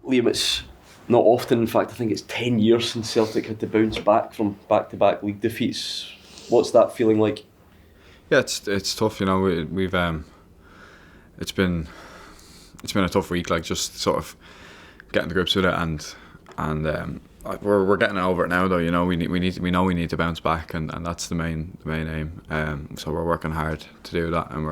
Liam, it's not often, in fact I think it's 10 years since Celtic had to bounce back from back-to-back league defeats. What's that feeling like? Yeah, it's tough. We've it's been a tough week. Like just sort of getting to grips with it, and we're getting over it now. Though we need to bounce back, and that's the main aim. So we're working hard to do that, and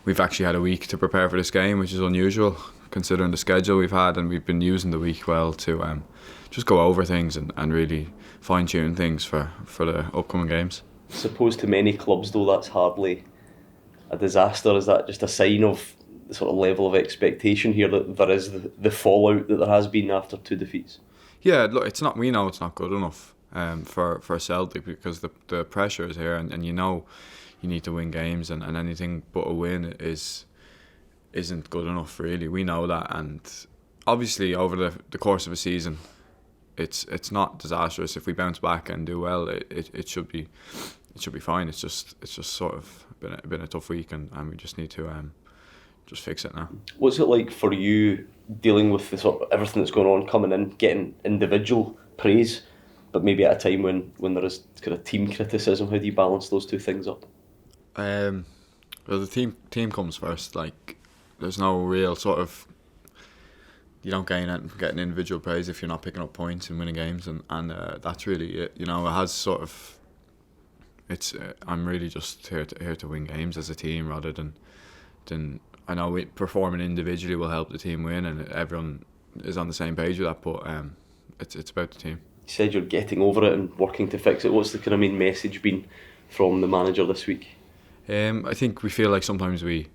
we've actually had a week to prepare for this game, which is unusual considering the schedule we've had, and we've been using the week well to just go over things and really fine tune things for the upcoming games. I suppose to many clubs though that's hardly a disaster. Is that just a sign of the sort of level of expectation here that there is the fallout that there has been after 2 defeats? Yeah, look, it's not. We know it's not good enough for Celtic because the pressure is here, and you need to win games, and anything but a win isn't good enough really. We know that, and obviously over the course of a season, it's not disastrous if we bounce back and do well. It should be fine. It's just sort of been a tough week, and we just need to just fix it now. What's it like for you dealing with the sort of everything that's going on, coming in, getting individual praise, but maybe at a time when there is kind of team criticism? How do you balance those two things up? Well, the team comes first. Like, there's no real sort of, you don't gain it from getting individual praise if you're not picking up points and winning games, and that's really it. It has sort of, it's I'm really just here to win games as a team rather than I know performing individually will help the team win, and everyone is on the same page with that, but it's about the team. You said you're getting over it and working to fix it. What's the kind of main message been from the manager this week? I think we feel like sometimes we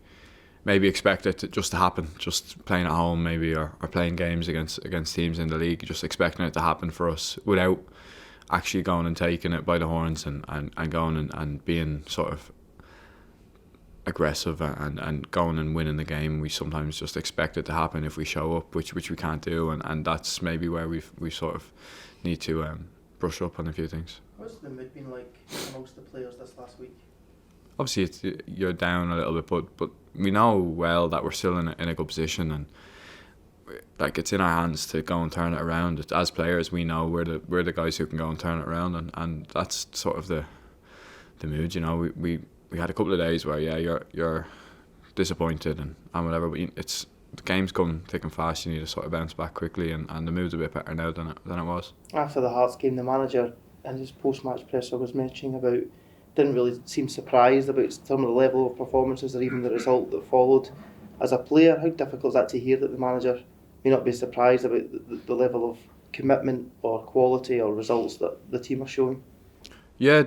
maybe expect it to happen, just playing at home maybe, or playing games against teams in the league, just expecting it to happen for us without actually going and taking it by the horns and going and being sort of aggressive and going and winning the game. We sometimes just expect it to happen if we show up, which we can't do, and that's maybe where we sort of need to brush up on a few things. What's the mood been like amongst the players this last week? Obviously you're down a little bit, but we know well that we're still in a good position, and like it's in our hands to go and turn it around. As players, we know we're the guys who can go and turn it around, and that's sort of the mood. We had a couple of days where you're disappointed and whatever, but the game's come thick and fast. You need to sort of bounce back quickly, and the mood's a bit better now than it was. After the Hearts game, the manager in his post-match presser was mentioning about, didn't really seem surprised about some of the level of performances or even the result that followed. As a player, how difficult is that to hear that the manager may not be surprised about the level of commitment or quality or results that the team are showing? Yeah,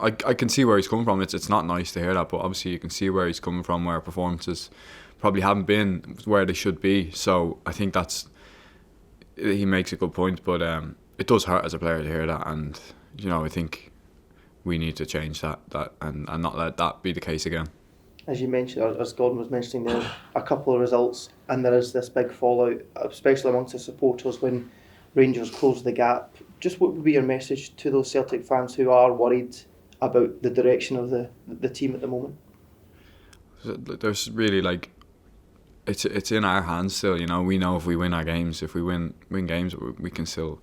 I can see where he's coming from. It's not nice to hear that, but obviously you can see where he's coming from, where performances probably haven't been where they should be. So I think he makes a good point, but it does hurt as a player to hear that, and I think we need to change that and not let that be the case again. As you mentioned, as Gordon was mentioning there, a couple of results, and there is this big fallout, especially amongst the supporters when Rangers close the gap. Just what would be your message to those Celtic fans who are worried about the direction of the team at the moment? There's really it's in our hands still. We know if we win our games, if we win games, we can still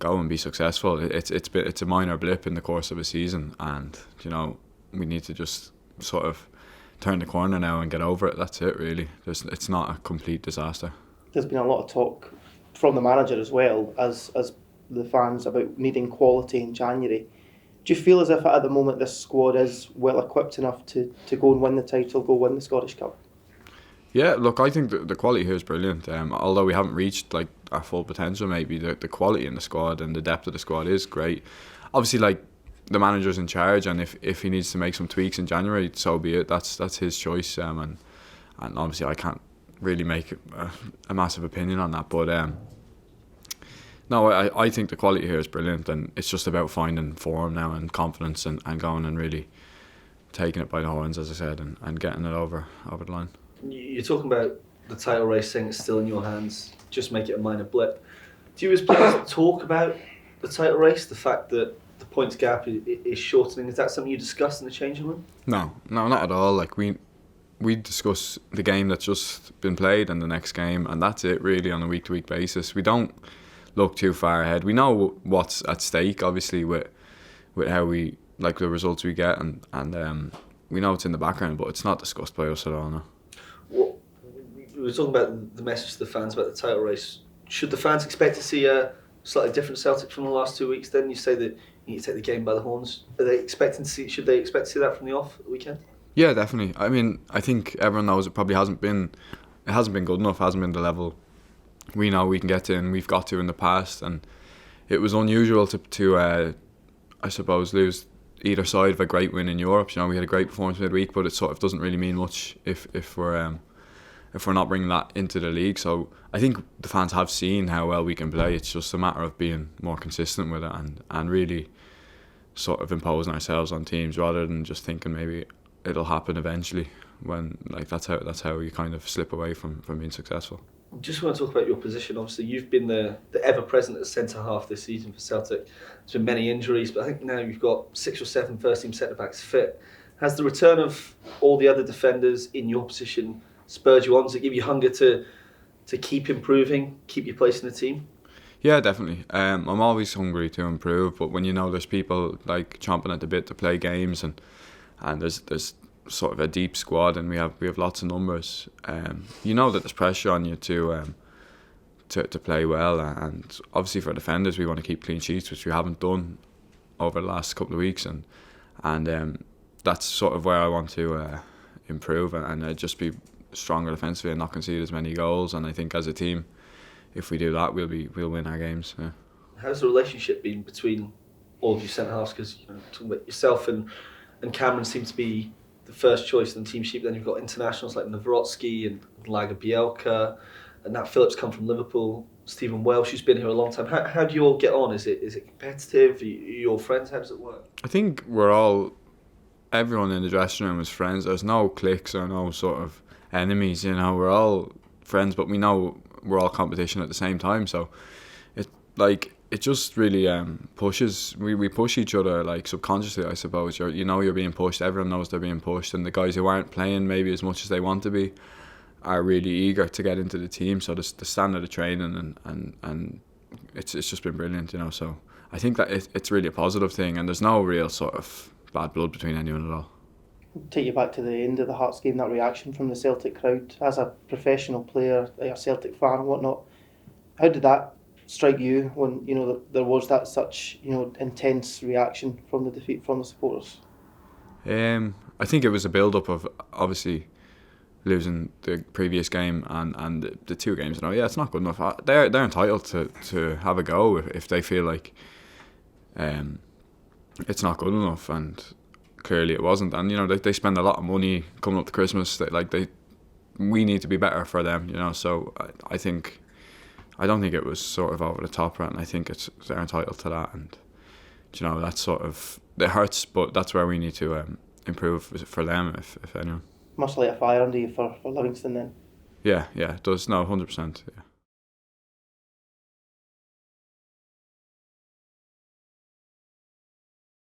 go and be successful. It's a minor blip in the course of a season, and we need to just sort of turn the corner now and get over it. That's it really. It's not a complete disaster. There's been a lot of talk from the manager as well as the fans about needing quality in January. Do you feel as if at the moment this squad is well equipped enough to go and win the title, go win the Scottish Cup? Yeah, look, I think the quality here is brilliant. Although we haven't reached our full potential, maybe the quality in the squad and the depth of the squad is great. Obviously, the manager's in charge, and if he needs to make some tweaks in January, so be it. That's his choice, and obviously I can't really make a massive opinion on that. But no, I think the quality here is brilliant, and it's just about finding form now and confidence and going and really taking it by the horns, as I said, and getting it over the line. You're talking about the title race, saying it's still in your hands, just make it a minor blip. Do you as players talk about the title race, the fact that the points gap is shortening? Is that something you discuss in the changing room? No, not at all. we discuss the game that's just been played and the next game, and that's it really on a week-to-week basis. We don't look too far ahead. We know what's at stake, obviously, with how we like the results we get, and we know it's in the background, but it's not discussed by us at all. No. Well, we were talking about the message to the fans about the title race. Should the fans expect to see a slightly different Celtic from the last 2 weeks? Then you say that you need to take the game by the horns. Are they expecting to see? Should they expect to see that from the off at the weekend? Yeah, definitely. I mean, I think everyone knows it probably hasn't been good enough. Hasn't been the level we know we can get to, and we've got to in the past. And it was unusual to I suppose, lose either side of a great win in Europe. You know, we had a great performance midweek, but it sort of doesn't really mean much if we're not bringing that into the league. So I think the fans have seen how well we can play. It's just a matter of being more consistent with it and really sort of imposing ourselves on teams rather than just thinking maybe it'll happen eventually. When like that's how you kind of slip away from being successful. Just want to talk about your position. Obviously, you've been the ever-present at centre-half this season for Celtic. There's been many injuries, but I think now you've got 6 or 7 first-team centre-backs fit. Has the return of all the other defenders in your position spurred you on? Does it give you hunger to keep improving, keep your place in the team? Yeah, definitely. I'm always hungry to improve, but when you know there's people like chomping at the bit to play games and there's sort of a deep squad and we have lots of numbers, you know that there's pressure on you to play well, and obviously for defenders we want to keep clean sheets, which we haven't done over the last couple of weeks, and that's sort of where I want to improve and just be stronger defensively and not concede as many goals. And I think as a team, if we do that, we'll win our games. Yeah. How's the relationship been between all of you centre halves? Because talking about yourself and Cameron seem to be the first choice in the team sheet. Then you've got internationals like Nawrocki and Lager Bielka, and Nat Phillips come from Liverpool. Stephen Welsh, who's been here a long time. How do you all get on? Is it competitive? Are you all friends? How does it work? I think everyone in the dressing room is friends. There's no cliques or no sort of enemies. You know, we're all friends, but we know we're all competition at the same time. So it just really pushes. We push each other like subconsciously, I suppose. You're being pushed. Everyone knows they're being pushed, and the guys who aren't playing maybe as much as they want to be are really eager to get into the team. So the standard of training and it's just been brilliant, you know. So I think that it's really a positive thing, and there's no real sort of bad blood between anyone at all. Take you back to the end of the Hearts game, that reaction from the Celtic crowd as a professional player, a Celtic fan and whatnot. How did that strike you when there was that such intense reaction from the defeat from the supporters? I think it was a build-up of obviously losing the previous game and the 2 games. Yeah, it's not good enough. They're entitled to have a go if they feel like it's not good enough, and clearly it wasn't. And they spend a lot of money coming up to Christmas. We need to be better for them. So I don't think it was sort of over the top, and I think they're entitled to that. And that's sort of, it hurts, but that's where we need to improve for them, if anyone. Must light a fire under you for Livingston then. Yeah, it does. No, 100%. Yeah.